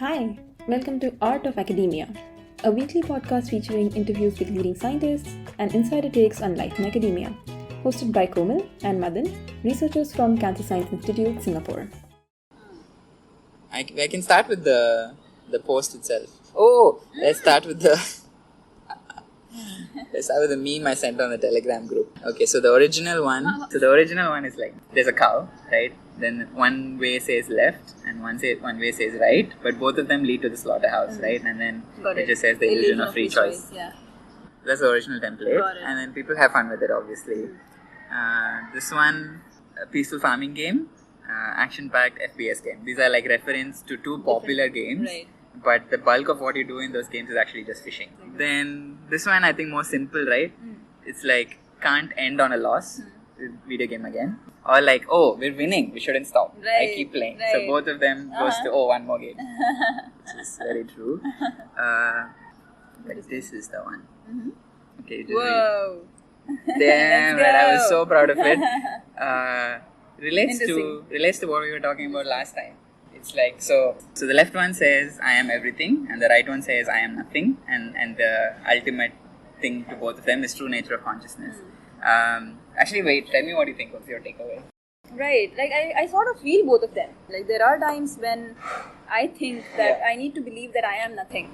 Hi, welcome to Art of Academia, a weekly podcast featuring interviews with leading scientists and insider takes on life in academia, hosted by Komal and Madan, researchers from Cancer Science Institute, Singapore. I can start with the post itself. Oh, let's start with the meme I sent on the Telegram group. Okay, so the original one is like there's a cow, right? Then one way says left and one way says right, but both of them lead to the slaughterhouse, right? And then it just says the illusion of free choice. Yeah. That's the original template, and then people have fun with it, obviously. This one, a peaceful farming game, action-packed FPS game. These are like reference to two popular games, right. But the bulk of what you do in those games is actually just fishing. Then this one, I think, more simple, right? It's like can't end on a loss. Video game again. Or like, oh, we're winning, we shouldn't stop. Right, I keep playing. right. So both of them goes to one more game. Which is very true. But this is the one. Okay, you just Whoa! read. Damn, Let's right, I was go. so proud of it. Relates to what we were talking about last time. It's like so the left one says I am everything and the right one says I am nothing, and the ultimate thing to both of them is true nature of consciousness. Actually, wait, tell me what you think. What's your takeaway? Right, like I sort of feel both of them. Like there are times when I think that I need to believe that I am nothing,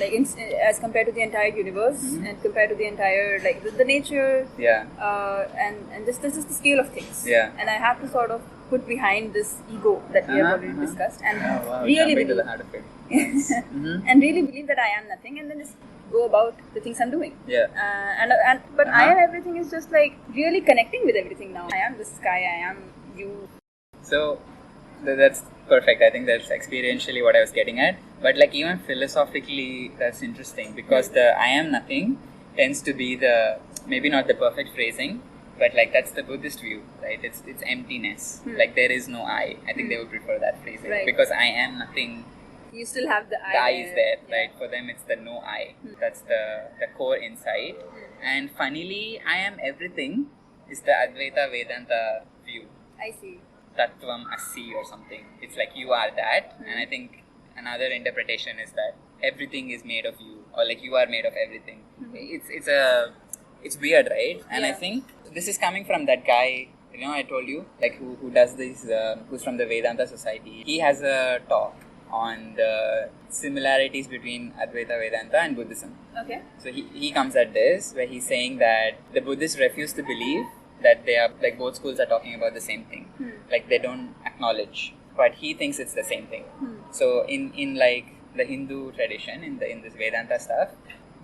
like as compared to the entire universe and compared to the entire like the nature, and just this is the scale of things. And I have to sort of put behind this ego that we have already discussed and really Jumping to believe the heart of it. Nice. and really believe that I am nothing, and then just go about the things I'm doing. But I am everything is just like really connecting with everything now. I am the sky, I am you. So that's perfect. I think that's experientially what I was getting at. But like even philosophically, that's interesting because the I am nothing tends to be the maybe not the perfect phrasing, but like that's the Buddhist view, right? It's emptiness. Like there is no I. I think they would prefer that phrasing because I am nothing. You still have the I. The I is there, right? For them, it's the no I. That's the core insight. And funnily, I am everything is the Advaita Vedanta view. I see. Tattvam Asi or something. It's like you are that, and I think another interpretation is that everything is made of you, or like you are made of everything. It's weird, right? And I think this is coming from that guy. You know, I told you like who does this. Who's from the Vedanta Society. He has a talk on the similarities between Advaita Vedanta and Buddhism. Okay. So he comes at this where he's saying that the Buddhists refuse to believe that they are like both schools are talking about the same thing. Like they don't acknowledge, but he thinks it's the same thing. So in like the Hindu tradition, in this Vedanta stuff,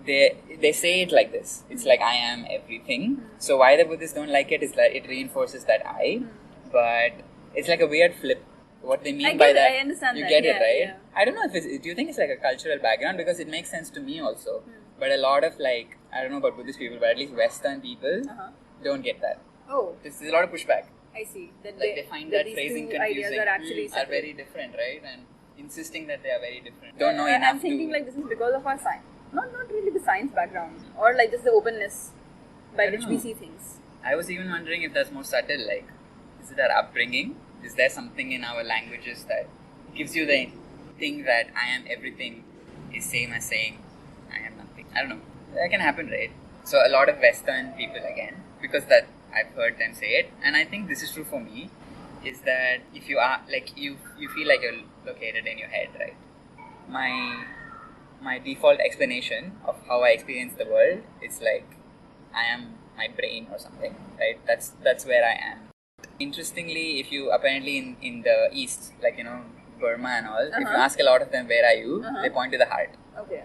they say it like this. It's like I am everything. So why the Buddhists don't like it is that it reinforces that I, but it's like a weird flip. What they mean by that, I understand you that. get it, right? Yeah. I don't know if do you think it's like a cultural background, because it makes sense to me also. But a lot of like, I don't know about Buddhist people, but at least Western people don't get that. Oh, There's a lot of pushback. I see. That Like they find that these phrasing two ideas confusing. are actually Are separate. very different, right? And insisting that they are very different. Don't know enough I'm thinking to. like this is because of our science, not really the science background, or like just the openness by I which don't we know. see things. I was even wondering if that's more subtle. Like, is it our upbringing? Is there something in our languages that gives you the thing that I am everything is same as saying I am nothing? I don't know. That can happen, right? So a lot of Western people again, because that I've heard them say it, and I think this is true for me, is that if you are like you feel like you're located in your head, right? My default explanation of how I experience the world is like I am my brain or something, right? That's where I am. Interestingly, if you apparently in the East, like Burma and all, if you ask a lot of them where are you, they point to the heart. Okay.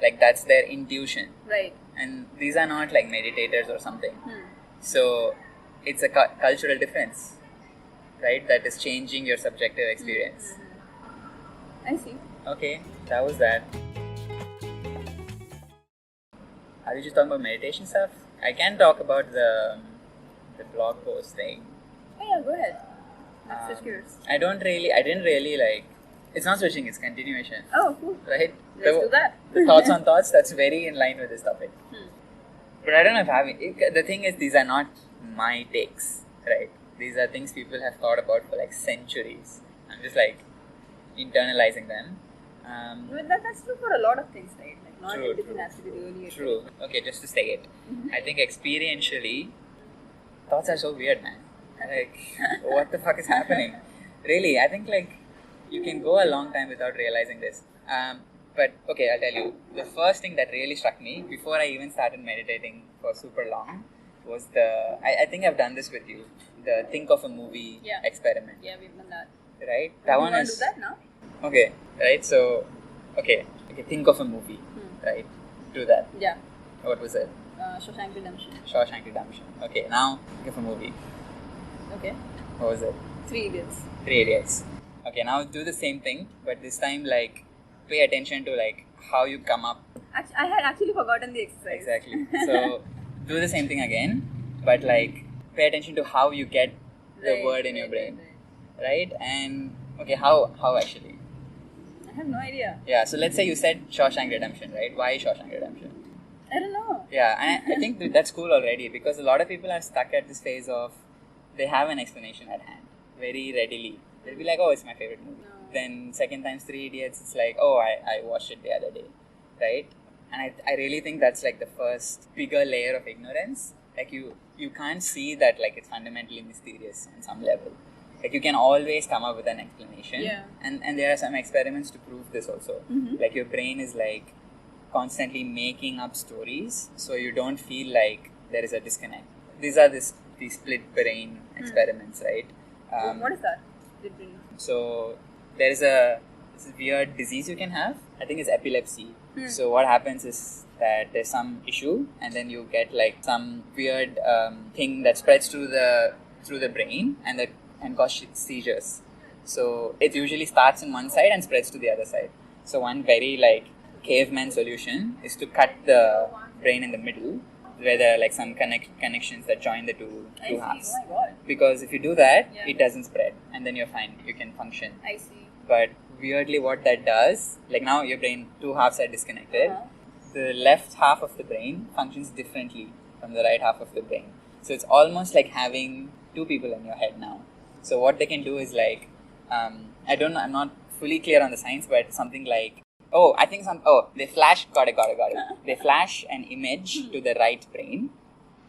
Like that's their intuition. Right. And these are not like meditators or something. So it's a cultural difference, right? That is changing your subjective experience. I see. Okay, that was that. Are you just talking about meditation stuff? I can talk about the blog post thing. Oh yeah, go ahead. I'm just curious. I didn't really like. It's not switching; it's continuation. Oh, cool. Right? Let's do that. The thoughts on thoughts. That's very in line with this topic. But I don't know if the thing is, these are not my takes, right? These are things people have thought about for like centuries. I'm just like internalizing them. Well, that's true for a lot of things, right? Like not True, everything true. has to be really True. Okay, just to say it. I think experientially, thoughts are so weird, man. Like, what the fuck is happening? Really, I think like you can go a long time without realizing this. But okay, I'll tell you. The first thing that really struck me before I even started meditating for super long was I think I've done this with you. The think of a movie experiment. Yeah, we've done that. Right? Do That you one want is. to do that now? Okay, right? So, okay, think of a movie, right? Do that. Yeah. What was it? Shawshank Redemption. Shawshank Redemption. Okay, now think of a movie. Okay. What was it? 3 Idiots. 3 Idiots. Okay, now do the same thing, but this time like pay attention to like how you come up. I had actually forgotten the exercise. Exactly. So do the same thing again, but like pay attention to how you get the word in your brain, right? And okay, how actually? I have no idea. Yeah. So let's say you said Shawshank Redemption, right? Why Shawshank Redemption? I don't know. Yeah, and I think that's cool already because a lot of people are stuck at this phase of they have an explanation at hand very readily. They'll be like, oh, it's my favorite movie. No. Then second times 3 Idiots, it's like, oh, I watched it the other day, right? And I really think that's like the first bigger layer of ignorance. Like you can't see that like it's fundamentally mysterious on some level. Like you can always come up with an explanation. Yeah. And there are some experiments to prove this also. Like your brain is like constantly making up stories so you don't feel like there is a disconnect. These are these split brain experiments, right? What is that? Split brain. So there is this weird disease you can have. I think it's epilepsy. So what happens is that there's some issue and then you get like some weird thing that spreads through the brain and causes seizures. So it usually starts in one side and spreads to the other side. So one very like caveman solution is to cut the brain in the middle where there are like some connections that join the two halves. Oh my god. Because if you do that, it doesn't spread and then you're fine. You can function. I see. But weirdly what that does, like now your brain, two halves are disconnected. The left half of the brain functions differently from the right half of the brain. So it's almost like having two people in your head now. So what they can do is like, I'm not fully clear on the science, but something like, they flash, got it. They flash an image to the right brain,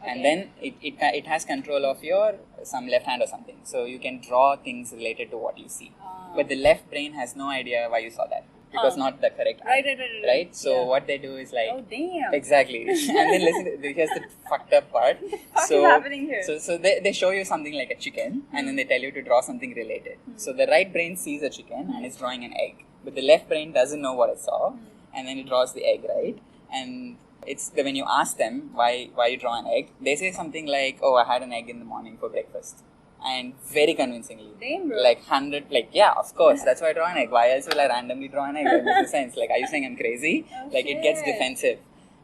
and then it has control of your some left hand or something. So you can draw things related to what you see. But the left brain has no idea why you saw that. Because not the correct hand. Right? So what they do is like... Oh, damn. Exactly. And then listen, here's the fucked up part. What is happening here? So they show you something like a chicken and then they tell you to draw something related. So the right brain sees a chicken and is drawing an egg. But the left brain doesn't know what it saw and then it draws the egg, right? And it's when you ask them why you draw an egg, they say something like, oh, I had an egg in the morning for breakfast. And very convincingly. Damn, bro. Like 100, like, yeah, of course, that's why I draw an egg. Why else will I randomly draw an egg? That makes no sense. Like, are you saying I'm crazy? Oh, like, it gets defensive.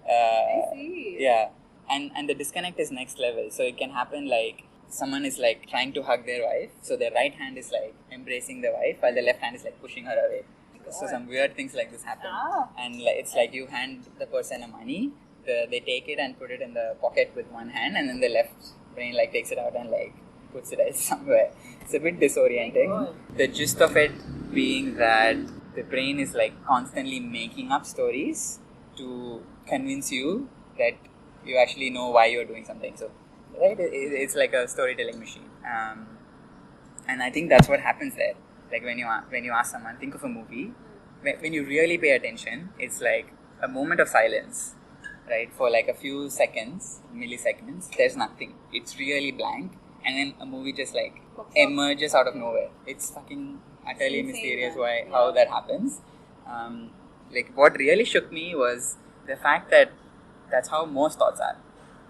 I see. Yeah. And the disconnect is next level. So it can happen like, someone is like trying to hug their wife. So their right hand is like embracing the wife while the left hand is like pushing her away. So some weird things like this happen. And like, it's like you hand the person a money. They take it and put it in the pocket with one hand. And then the left brain like takes it out and like puts it somewhere. It's a bit disorienting. The gist of it being that the brain is like constantly making up stories to convince you that you actually know why you're doing something. So, right, it's like a storytelling machine. And I think that's what happens there. Like when you ask someone, think of a movie. When you really pay attention, it's like a moment of silence, right? For like a few seconds, milliseconds, there's nothing. It's really blank. And then a movie just like emerges out of nowhere. It's fucking utterly mysterious how that happens. Like what really shook me was the fact that that's how most thoughts are.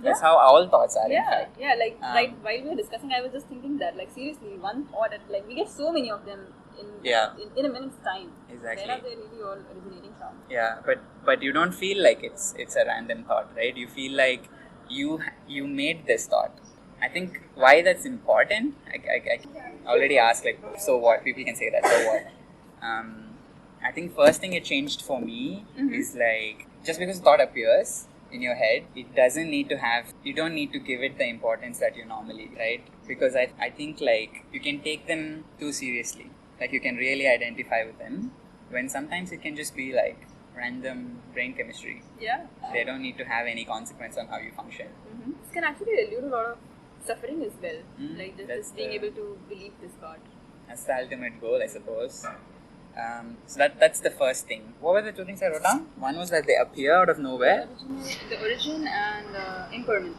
That's how all thoughts are. In fact. Like right while we were discussing, I was just thinking that like seriously, one thought like we get so many of them in a minute's time. Exactly. Where are they really all originating from? Yeah, but you don't feel like it's a random thought, right? You feel like you made this thought. I think why that's important, I already asked like, so what? People can say that, so what? I think first thing it changed for me is like, just because thought appears in your head, you don't need to give it the importance that you normally, right? Because I think like, you can take them too seriously. Like you can really identify with them when sometimes it can just be like random brain chemistry. Yeah. They don't need to have any consequence on how you function. This can actually elude a lot of suffering as well. Like just being able to believe this part. That's the ultimate goal, I suppose. So that's the first thing. What were the two things I wrote down? One was that they appear out of nowhere. The origin and impermanence.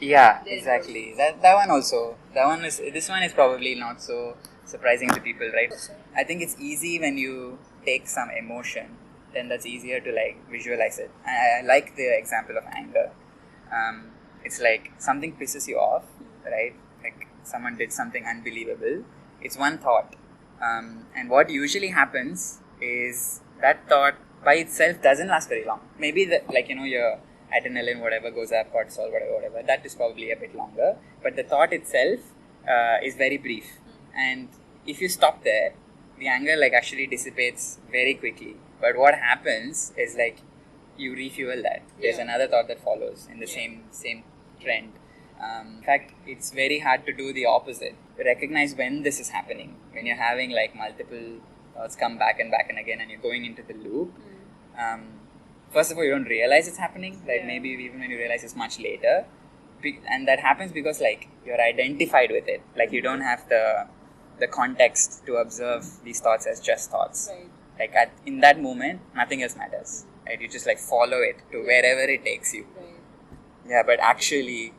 Yeah, exactly. That one also. This one is probably not so surprising to people, right? I think it's easy when you take some emotion, then that's easier to like visualize it. I like the example of anger. It's like something pisses you off, right? Like someone did something unbelievable. It's one thought. And what usually happens is that thought by itself doesn't last very long. Maybe your adrenaline, whatever goes up, cortisol, whatever, that is probably a bit longer. But the thought itself is very brief. And if you stop there, the anger like actually dissipates very quickly. But what happens is like you refuel that. There's another thought that follows in the same trend. In fact, it's very hard to do the opposite. Recognize when this is happening. When you're having like multiple thoughts come back and again and you're going into the loop. First of all, you don't realize it's happening. Like maybe even when you realize it's much later. And that happens because like you're identified with it. Like you don't have the context to observe these thoughts as just thoughts. Right. Like in that moment, nothing else matters. Right? You just like follow it to wherever it takes you. Right. Yeah, but actually,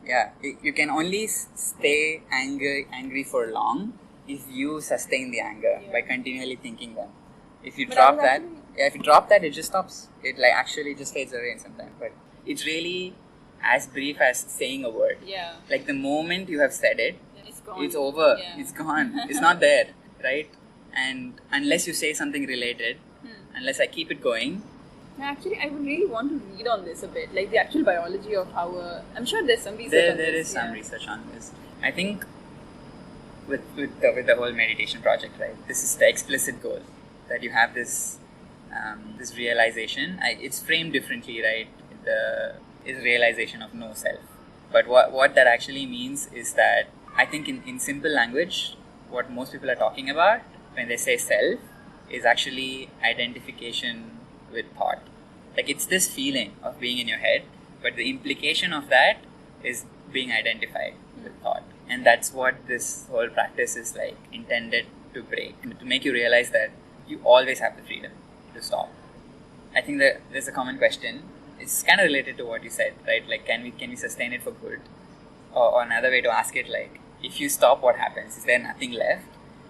you can only stay angry for long if you sustain the anger by continually thinking them. If you drop that, it just stops. It like actually just fades away in some time. But it's really as brief as saying a word. Yeah. Like the moment you have said it, It's gone. it's over. Yeah. It's gone. It's not there, right? And unless you say something related, unless I keep it going. Actually, I would really want to read on this a bit, like the actual biology of how. I'm sure there's some research on this. There is some research on this. I think with the whole meditation project, right? This is the explicit goal, that you have this realization. It's framed differently, right? Is realization of no self. But what that actually means is that I think in simple language, what most people are talking about when they say self is actually identification with thought. Like it's this feeling of being in your head, but the implication of that is being identified with thought. And that's what this whole practice is like intended to break, to make you realize that you always have the freedom to stop. I think that there's a common question. It's kind of related to what you said, right? Like can we sustain it for good? Or another way to ask it, like if you stop, what happens? Is there nothing left?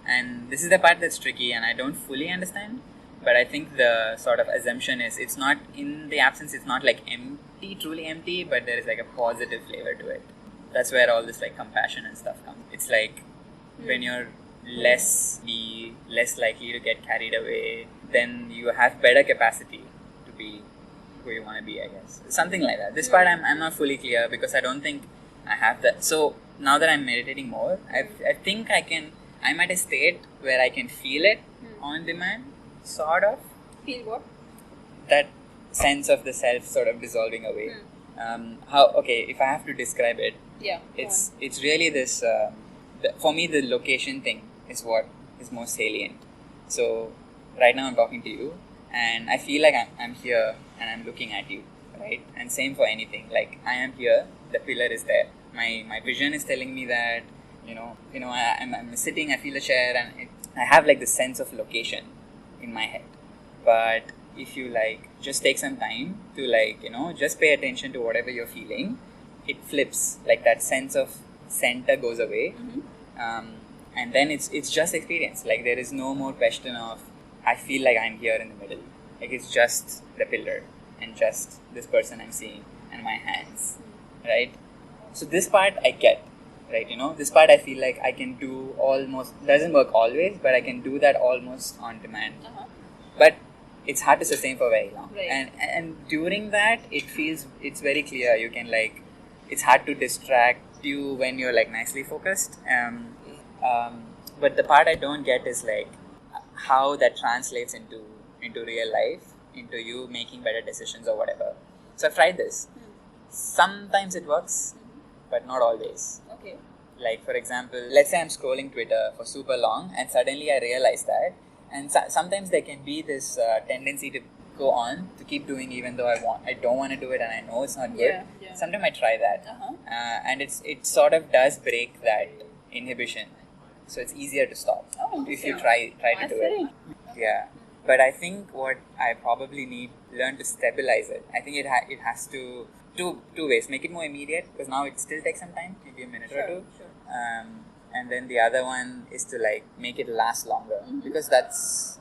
And this is the part that's tricky and I don't fully understand. But I think the sort of assumption is it's not in the absence, it's not like empty, truly empty, but there is like a positive flavor to it. That's where all this like compassion and stuff comes. It's like when you're less likely to get carried away, then you have better capacity to be who you want to be, I guess. Something like that. This part I'm not fully clear because I don't think I have that. So now that I'm meditating more, I think I'm at a state where I can feel it on demand. Sort of. Feel what? That sense of the self sort of dissolving away. If I have to describe it, it's really this. For me, the location thing is what is most salient. So right now I'm talking to you, and I feel like I'm here and I'm looking at you, right? And same for anything. Like I am here, the pillar is there. My vision is telling me that I'm sitting. I feel the chair, and I have like the sense of location in my head. But if you like just take some time to just pay attention to whatever you're feeling, it flips. Like that sense of center goes away, and then it's just experience. Like there is no more question of I feel like I'm here in the middle. Like it's just the pillar and just this person I'm seeing and my hands, right? So this part I get. Right, this part I feel like I can do almost, doesn't work always, but I can do that almost on demand. But it's hard to sustain for very long. Right. And during that, it's very clear. You can it's hard to distract you when you're like nicely focused. But the part I don't get is like how that translates into real life, into you making better decisions or whatever. So I've tried this. Sometimes it works, but not always. Okay. Like for example, let's say I'm scrolling Twitter for super long and suddenly I realize that, And sometimes there can be this tendency to go on to keep doing even though I don't want to do it and I know it's not good. Sometimes I try that, and it sort of does break that inhibition, so it's easier to stop if you try to do it. Yeah, but I think what I probably learn to stabilize it. I think it has to two ways. Make it more immediate, because now it still takes some time, maybe a minute or two. And then the other one is to like make it last longer, because that's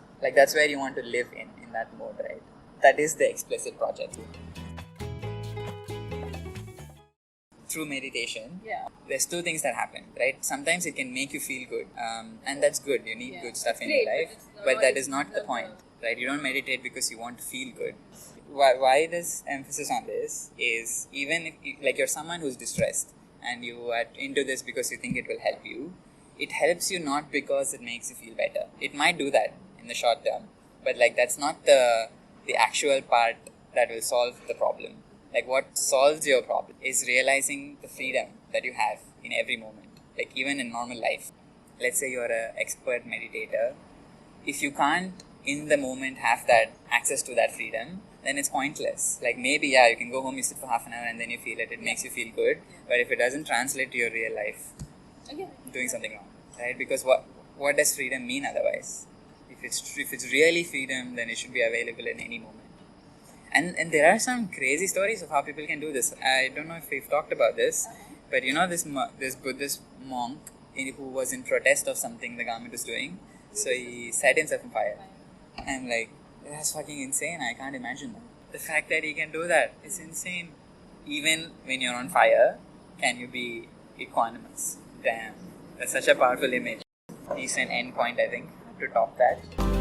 where you want to live in that mode, right? That is the explicit project. Through meditation, there's two things that happen, right? Sometimes it can make you feel good, and that's good. You need good stuff in your life, but that is not the point, right? You don't meditate because you want to feel good. Why this emphasis on this is, even if like you're someone who's distressed and you are into this because you think it will help you, it helps you not because it makes you feel better. It might do that in the short term, but like that's not the actual part that will solve the problem. Like what solves your problem is realizing the freedom that you have in every moment. Like even in normal life, let's say you're an expert meditator, if you can't in the moment have that access to that freedom, then it's pointless. Like maybe you can go home, you sit for half an hour and then you feel it makes you feel good, but if it doesn't translate to your real life, doing something wrong, right? Because what does freedom mean otherwise? If it's really freedom, then it should be available in any moment. And there are some crazy stories of how people can do this. I don't know if we've talked about this, but you know this Buddhist monk who was in protest of something the government was doing, so he set himself on fire. I'm like, that's fucking insane. I can't imagine that. The fact that he can do that is insane. Even when you're on fire, can you be equanimous? Damn, that's such a powerful image. Decent end point, I think, to top that.